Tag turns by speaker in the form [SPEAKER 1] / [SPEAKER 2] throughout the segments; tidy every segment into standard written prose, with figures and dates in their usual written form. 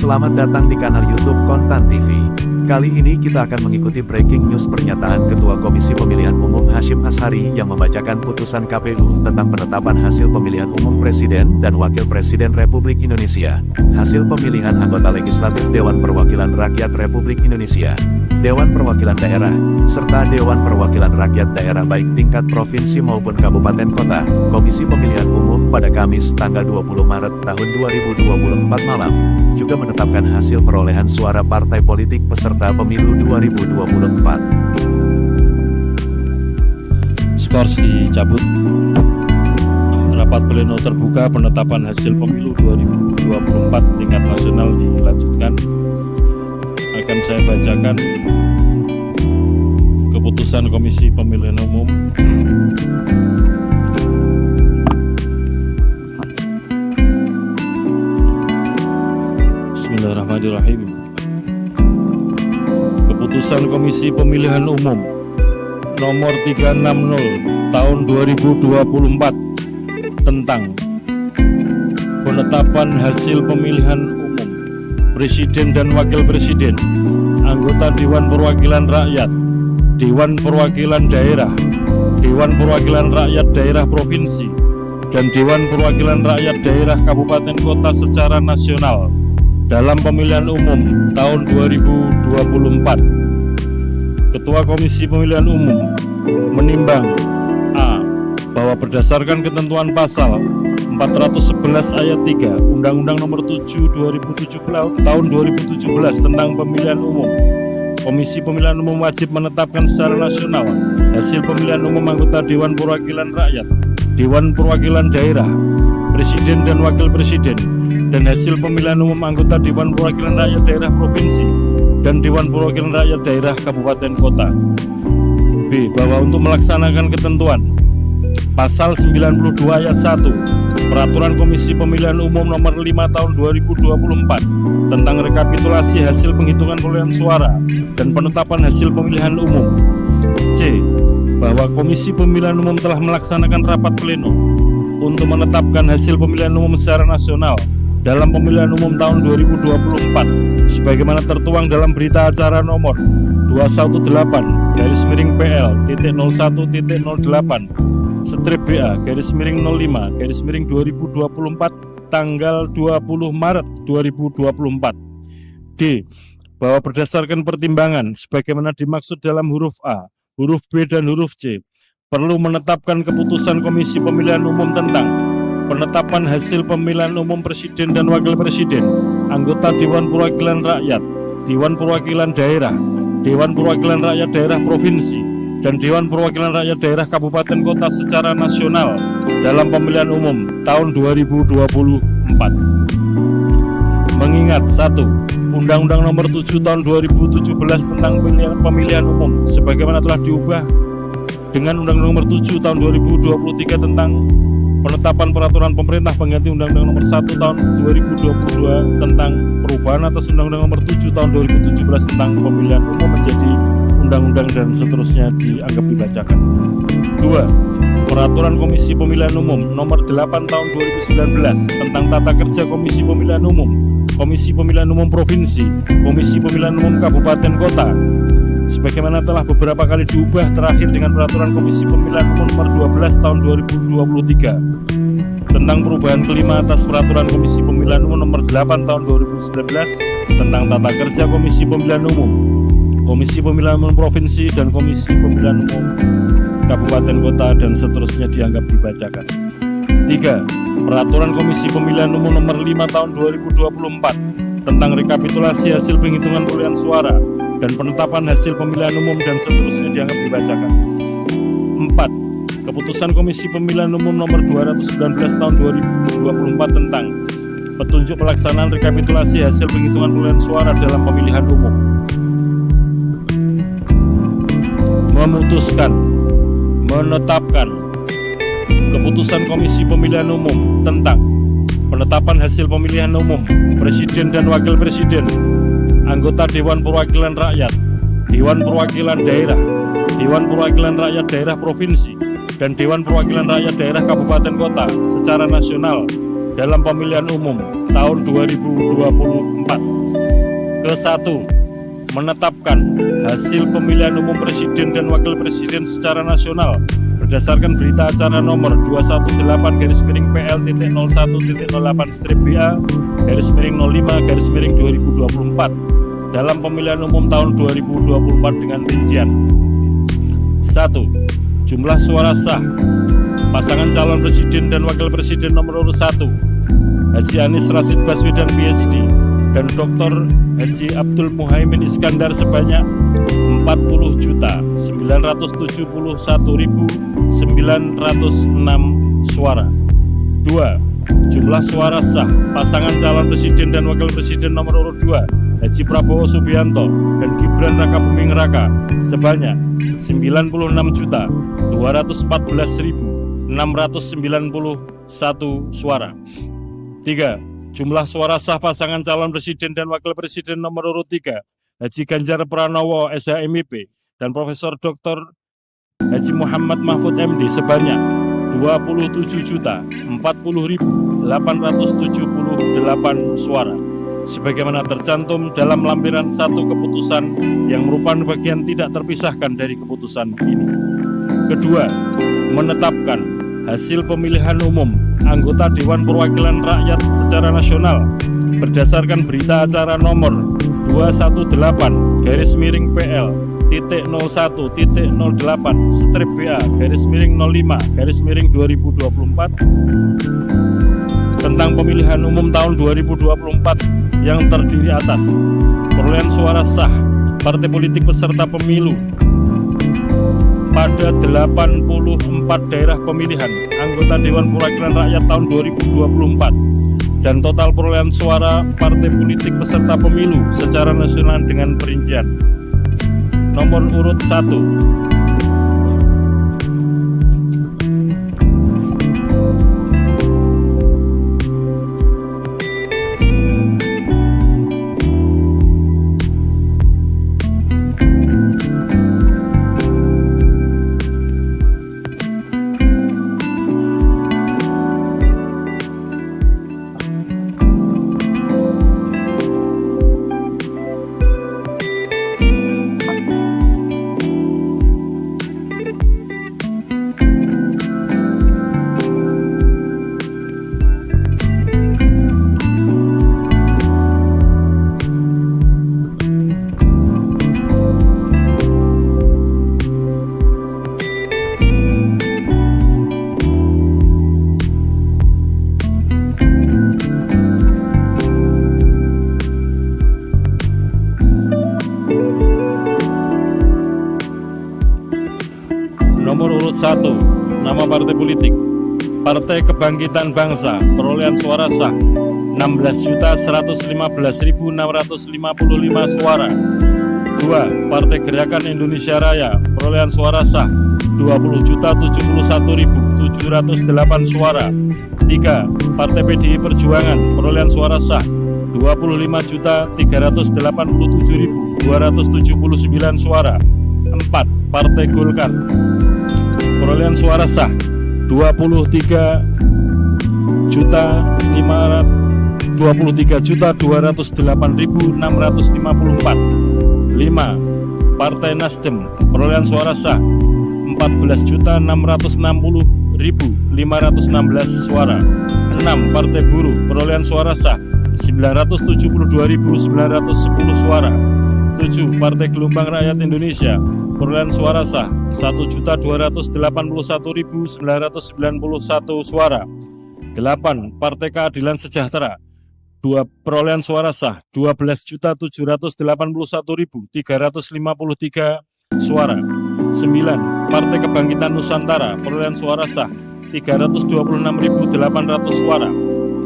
[SPEAKER 1] Selamat datang di kanal YouTube Kontan TV. Kali ini kita akan mengikuti breaking news pernyataan Ketua Komisi Pemilihan Umum Hasyim Asyhari yang membacakan putusan KPU tentang penetapan hasil pemilihan umum Presiden dan Wakil Presiden Republik Indonesia, hasil pemilihan anggota legislatif Dewan Perwakilan Rakyat Republik Indonesia, Dewan Perwakilan Daerah, serta Dewan Perwakilan Rakyat Daerah baik tingkat provinsi maupun kabupaten kota. Komisi Pemilihan Umum pada Kamis tanggal 20 Maret tahun 2024 malam juga menetapkan hasil perolehan suara partai politik peserta pemilu 2024.
[SPEAKER 2] Skor dicabut. Rapat pleno terbuka penetapan hasil pemilu 2024 tingkat nasional dilanjutkan. Akan saya bacakan keputusan Komisi Pemilihan Umum. Bismillahirrahmanirrahim. Keputusan Komisi Pemilihan Umum nomor 360 tahun 2024 tentang penetapan hasil pemilihan umum Presiden dan Wakil Presiden, anggota Dewan Perwakilan Rakyat, Dewan Perwakilan Daerah, Dewan Perwakilan Rakyat Daerah Provinsi, dan Dewan Perwakilan Rakyat Daerah Kabupaten Kota secara nasional dalam pemilihan umum tahun 2024. Ketua Komisi Pemilihan Umum menimbang A. Bahwa berdasarkan ketentuan pasal 411 ayat 3 Undang-Undang Nomor 7 2017 tahun 2017 tentang pemilihan umum, Komisi Pemilihan Umum wajib menetapkan secara nasional hasil pemilihan umum anggota Dewan Perwakilan Rakyat, Dewan Perwakilan Daerah, Presiden dan Wakil Presiden, dan hasil pemilihan umum anggota Dewan Perwakilan Rakyat Daerah Provinsi dan Dewan Perwakilan Rakyat Daerah Kabupaten Kota. B. Bahwa untuk melaksanakan ketentuan Pasal 92 ayat 1 Peraturan Komisi Pemilihan Umum Nomor 5 Tahun 2024 tentang rekapitulasi hasil penghitungan perolehan suara dan penetapan hasil pemilihan umum. C. Bahwa Komisi Pemilihan Umum telah melaksanakan rapat pleno untuk menetapkan hasil pemilihan umum secara nasional dalam pemilihan umum tahun 2024 sebagaimana tertuang dalam berita acara nomor 218-008/BA/05/2024 tanggal 20 Maret 2024. D. Bahwa berdasarkan pertimbangan sebagaimana dimaksud dalam huruf A, huruf B dan huruf C, perlu menetapkan keputusan Komisi Pemilihan Umum tentang penetapan hasil pemilihan umum Presiden dan Wakil Presiden, anggota Dewan Perwakilan Rakyat, Dewan Perwakilan Daerah, Dewan Perwakilan Rakyat Daerah Provinsi, dan Dewan Perwakilan Rakyat Daerah Kabupaten Kota secara nasional dalam pemilihan umum tahun 2024. Mengingat 1. Undang-Undang Nomor 7 Tahun 2017 tentang pemilihan umum sebagaimana telah diubah dengan Undang-Undang Nomor 7 Tahun 2023 tentang penetapan peraturan pemerintah pengganti Undang-Undang Nomor 1 Tahun 2022 tentang perubahan atas Undang-Undang Nomor 7 Tahun 2017 tentang pemilihan umum menjadi undang-undang dan seterusnya dianggap dibacakan. 2. Peraturan Komisi Pemilihan Umum Nomor 8 Tahun 2019 tentang tata kerja Komisi Pemilihan Umum, Komisi Pemilihan Umum Provinsi, Komisi Pemilihan Umum Kabupaten Kota sebagaimana telah beberapa kali diubah terakhir dengan Peraturan Komisi Pemilihan Umum Nomor 12 Tahun 2023 tentang perubahan kelima atas Peraturan Komisi Pemilihan Umum Nomor 8 Tahun 2019 tentang tata kerja Komisi Pemilihan Umum, Komisi Pemilihan Umum Provinsi dan Komisi Pemilihan Umum Kabupaten Kota dan seterusnya dianggap dibacakan. 3. Peraturan Komisi Pemilihan Umum Nomor 5 Tahun 2024 tentang rekapitulasi hasil penghitungan perolehan suara dan penetapan hasil pemilihan umum dan seterusnya dianggap dibacakan. 4. Keputusan Komisi Pemilihan Umum Nomor 219 Tahun 2024 tentang petunjuk pelaksanaan rekapitulasi hasil penghitungan perolehan suara dalam pemilihan umum. Memutuskan menetapkan keputusan Komisi Pemilihan Umum tentang penetapan hasil pemilihan umum Presiden dan Wakil Presiden, anggota Dewan Perwakilan Rakyat, Dewan Perwakilan Daerah, Dewan Perwakilan Rakyat Daerah Provinsi, dan Dewan Perwakilan Rakyat Daerah Kabupaten Kota secara nasional dalam pemilihan umum tahun 2024. ke-1, menetapkan hasil pemilihan umum presiden dan wakil presiden secara nasional berdasarkan berita acara nomor 218-01-01-BA-05-05-2024 dalam pemilihan umum tahun 2024 dengan rincian: 1. Jumlah suara sah pasangan calon presiden dan wakil presiden nomor urut 1 Haji Anies Rashid Baswedan PhD dan Dr. Haji Abdul Muhaimin Iskandar sebanyak 40.971.906 suara. 2. Jumlah suara sah pasangan calon presiden dan wakil presiden nomor urut 2 Haji Prabowo Subianto dan Gibran Raka Buming Raka sebanyak 96.214.691 suara. 3. Jumlah suara sah pasangan calon presiden dan wakil presiden nomor urut 3 Haji Ganjar Pranowo SHMIP dan Profesor Dr. Haji Muhammad Mahfud MD sebanyak 27.040.878 suara sebagaimana tercantum dalam lampiran 1 keputusan yang merupakan bagian tidak terpisahkan dari keputusan ini. Kedua, menetapkan hasil pemilihan umum anggota Dewan Perwakilan Rakyat secara nasional berdasarkan berita acara nomor 218-PL.08/BA-05/2024 tentang pemilihan umum tahun 2024 yang terdiri atas perolehan suara sah partai politik peserta pemilu pada 84 daerah pemilihan anggota Dewan Perwakilan Rakyat tahun 2024 dan total perolehan suara partai politik peserta pemilu secara nasional dengan perincian: nomor urut 1 Nomor urut 1, nama partai politik: Partai Kebangkitan Bangsa, perolehan suara sah 16.115.655 suara. 2. Partai Gerakan Indonesia Raya, perolehan suara sah 20.071.708 suara. 3. Partai PDI Perjuangan, perolehan suara sah 25.387.279 suara. 4. Partai Golkar, perolehan suara sah 23.208.654. 5. Partai Nasdem, perolehan suara sah 14.660.516 suara. 6. Partai Buruh, perolehan suara sah 972.910 suara. 7. Partai Gelombang Rakyat Indonesia, perolehan suara sah 1.281.991 suara. 8. Partai Keadilan Sejahtera, perolehan suara sah 12.781.353 suara. 9. Partai Kebangkitan Nusantara, perolehan suara sah 326.800 suara.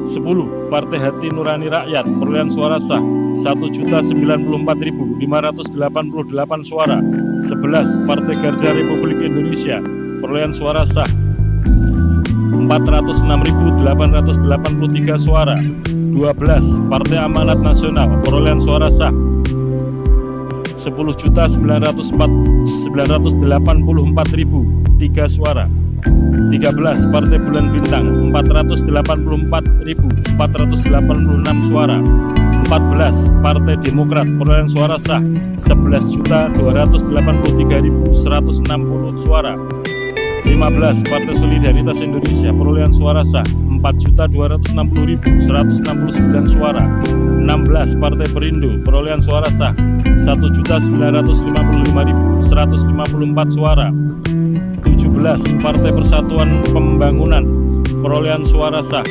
[SPEAKER 2] 10. Partai Hati Nurani Rakyat, perolehan suara sah 1.094.588 suara. 11. Partai Garda Republik Indonesia, perolehan suara sah 406.883 suara. 12. Partai Amanat Nasional, perolehan suara sah 10.984.003 suara. 13. Partai Bulan Bintang, 484.486 suara. 14. Partai Demokrat perolehan suara sah 11.283.160 suara. 15. Partai Solidaritas Indonesia perolehan suara sah 4.260.169 suara. 16. Partai Perindo perolehan suara sah 1.955.154 suara. 17. Partai Persatuan Pembangunan perolehan suara sah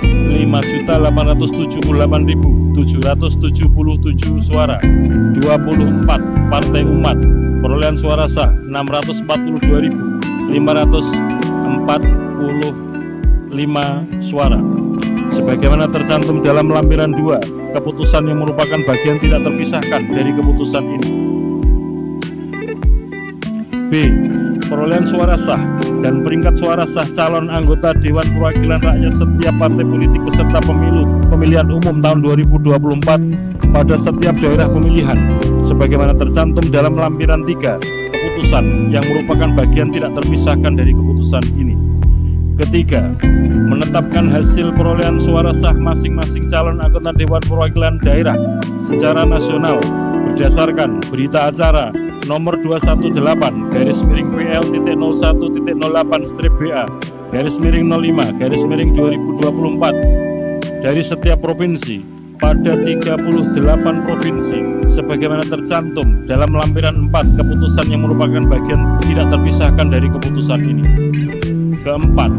[SPEAKER 2] 5.878.777 suara. 24. Partai Umat perolehan suara sah 642.545 suara. Sebagaimana tercantum dalam lampiran 2, keputusan yang merupakan bagian tidak terpisahkan dari keputusan ini. B. Perolehan suara sah dan peringkat suara sah calon anggota Dewan Perwakilan Rakyat setiap partai politik peserta pemilihan umum tahun 2024 pada setiap daerah pemilihan sebagaimana tercantum dalam lampiran 3, keputusan yang merupakan bagian tidak terpisahkan dari keputusan ini. Ketiga, menetapkan hasil perolehan suara sah masing-masing calon anggota Dewan Perwakilan Daerah secara nasional berdasarkan berita acara nomor 218-PL.01.08-BA-05-05-2024 dari setiap provinsi pada 38 provinsi sebagaimana tercantum dalam lampiran 4, keputusan yang merupakan bagian tidak terpisahkan dari keputusan ini. Keempat,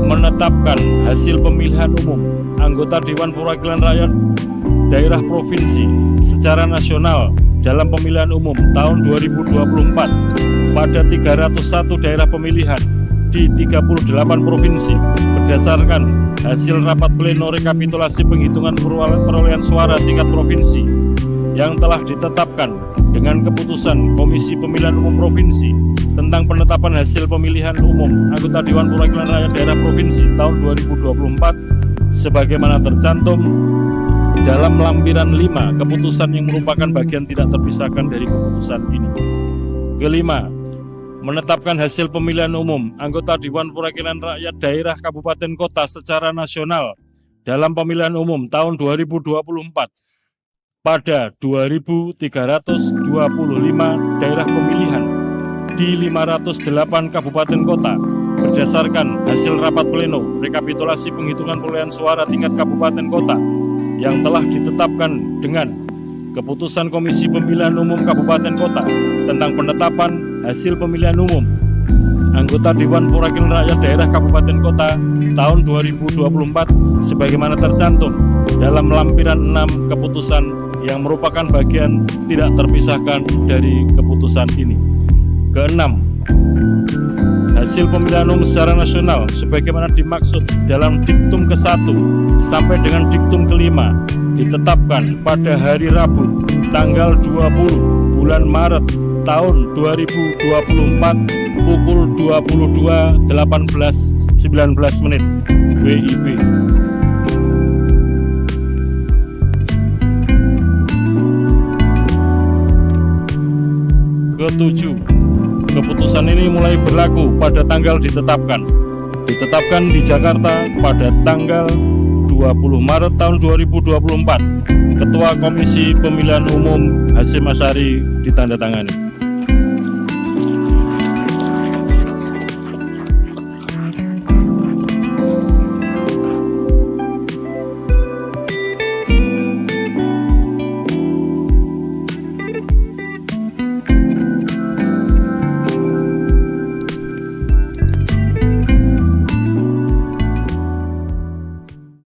[SPEAKER 2] menetapkan hasil pemilihan umum anggota Dewan Perwakilan Rakyat daerah provinsi secara nasional dalam pemilihan umum tahun 2024 pada 301 daerah pemilihan di 38 provinsi berdasarkan hasil rapat pleno rekapitulasi penghitungan perolehan suara tingkat provinsi yang telah ditetapkan dengan keputusan Komisi Pemilihan Umum Provinsi tentang penetapan hasil pemilihan umum anggota Dewan Perwakilan Rakyat Daerah Provinsi tahun 2024 sebagaimana tercantum dalam lampiran 5, keputusan yang merupakan bagian tidak terpisahkan dari keputusan ini. Kelima, menetapkan hasil pemilihan umum anggota Dewan Perwakilan Rakyat Daerah Kabupaten Kota secara nasional dalam pemilihan umum tahun 2024 pada 2.325 daerah pemilihan di 508 kabupaten kota berdasarkan hasil rapat pleno rekapitulasi penghitungan perolehan suara tingkat kabupaten kota yang telah ditetapkan dengan keputusan Komisi Pemilihan Umum Kabupaten Kota tentang penetapan hasil pemilihan umum anggota Dewan Perwakilan Rakyat Daerah Kabupaten Kota tahun 2024 sebagaimana tercantum dalam lampiran 6, keputusan yang merupakan bagian tidak terpisahkan dari keputusan ini. Keenam, hasil pemilihan umum secara nasional sebagaimana dimaksud dalam diktum ke-1 sampai dengan diktum ke-5 ditetapkan pada hari Rabu tanggal 20 bulan Maret tahun 2024 pukul 22.18.19 WIB. Ketujuh, keputusan ini mulai berlaku pada tanggal ditetapkan di Jakarta pada tanggal 20 Maret tahun 2024. Ketua Komisi Pemilihan Umum Hasyim Asyari ditandatangani.